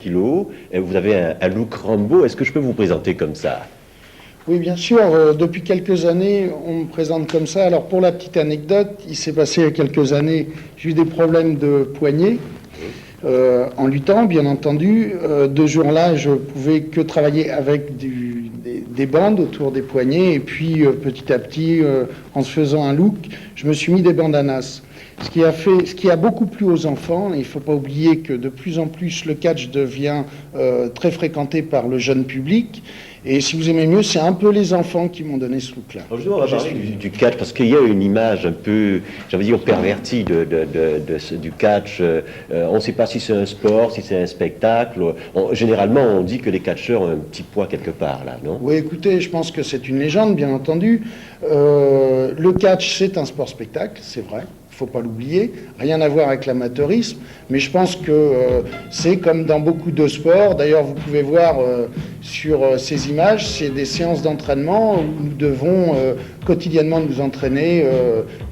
kilos, et vous avez un look Rambo. Est-ce que je peux vous présenter comme ça? Oui, bien sûr. Depuis quelques années, on me présente comme ça. Alors, pour la petite anecdote, il s'est passé il y a quelques années, j'ai eu des problèmes de poignet. En luttant, bien entendu. De jour-là, je pouvais que travailler avec des bandes autour des poignets. Et puis, petit à petit, en se faisant un look, je me suis mis des bandanas. Ce qui a beaucoup plu aux enfants. Il ne faut pas oublier que de plus en plus, le catch devient très fréquenté par le jeune public. Et si vous aimez mieux, c'est un peu les enfants qui m'ont donné ce look-là. On va parler du catch, parce qu'il y a une image un peu, j'avais dire, pervertie du catch. On ne sait pas si c'est un sport, si c'est un spectacle. Généralement, on dit que les catcheurs ont un petit poids quelque part, là, non? Oui, écoutez, je pense que c'est une légende, bien entendu. Le catch, c'est un sport-spectacle, c'est vrai. Il ne faut pas l'oublier, rien à voir avec l'amateurisme, mais je pense que c'est comme dans beaucoup de sports. D'ailleurs, vous pouvez voir sur ces images, c'est des séances d'entraînement où nous devons quotidiennement nous entraîner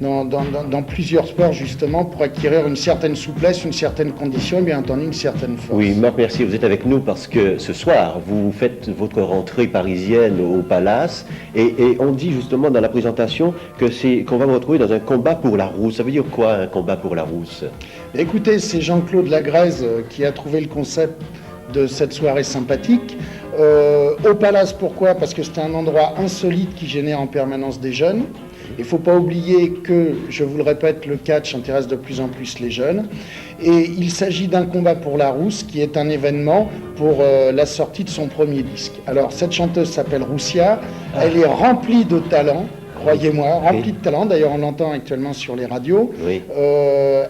dans plusieurs sports, justement, pour acquérir une certaine souplesse, une certaine condition et bien entendu une certaine force. Oui, Marc, merci. Vous êtes avec nous parce que ce soir, vous faites votre rentrée parisienne au Palace et on dit justement dans la présentation qu'on va vous retrouver dans un combat pour la rousse. Ça veut dire quoi, un combat pour la rousse? Écoutez, c'est Jean-Claude Lagrèze qui a trouvé le concept de cette soirée sympathique. Au Palace, pourquoi? Parce que c'est un endroit insolite qui génère en permanence des jeunes. Il ne faut pas oublier que, je vous le répète, le catch intéresse de plus en plus les jeunes. Et il s'agit d'un combat pour la rousse qui est un événement pour la sortie de son premier disque. Alors, cette chanteuse s'appelle Roussia. Elle est remplie de talent. Croyez-moi, remplie de talent. D'ailleurs, on l'entend actuellement sur les radios. Oui.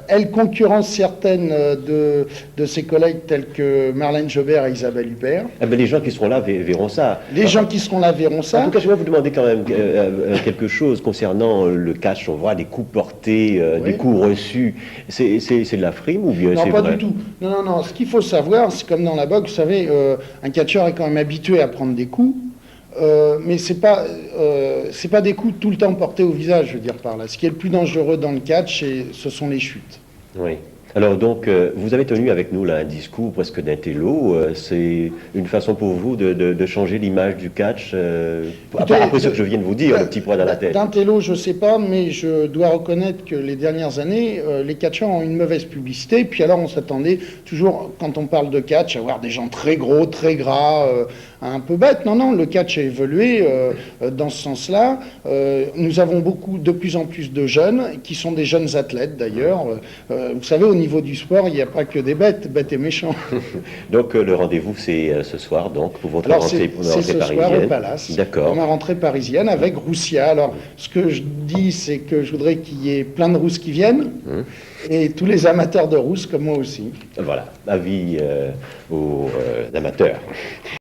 Elle concurrence certaines de ses collègues tels que Marlène Jobert et Isabelle Huppert. Eh ben, les gens qui seront là verront ça. Les gens qui seront là verront ça. En tout cas, je vais vous demander quand même quelque chose concernant le catch. On voit des coups portés, Oui. des coups reçus. C'est de la frime ou bien c'est Non, pas vrai? du tout. Non. Ce qu'il faut savoir, c'est comme dans la boxe, vous savez, un catcheur est quand même habitué à prendre des coups. Mais c'est pas des coups tout le temps portés au visage, je veux dire par là. Ce qui est le plus dangereux dans le catch, ce sont les chutes. Oui. Alors donc, vous avez tenu avec nous là un discours presque d'intello. C'est une façon pour vous de changer l'image du catch après ce que je viens de vous dire, le petit poids dans la tête. D'intello, je sais pas, mais je dois reconnaître que les dernières années, les catcheurs ont une mauvaise publicité. Puis alors, on s'attendait toujours, quand on parle de catch, à voir des gens très gros, très gras, un peu bêtes. Non, le catch a évolué dans ce sens-là. Nous avons de plus en plus de jeunes, qui sont des jeunes athlètes d'ailleurs. Vous savez, au niveau du sport, il n'y a pas que des bêtes et méchants. Donc le rendez-vous, c'est ce soir, donc, pour votre rentrée c'est ce parisienne. soir au Palace, D'accord. pour ma rentrée parisienne avec Roussia. Alors, ce que je dis, c'est que je voudrais qu'il y ait plein de rousses qui viennent, et tous les amateurs de rousses comme moi aussi. Voilà, avis aux amateurs.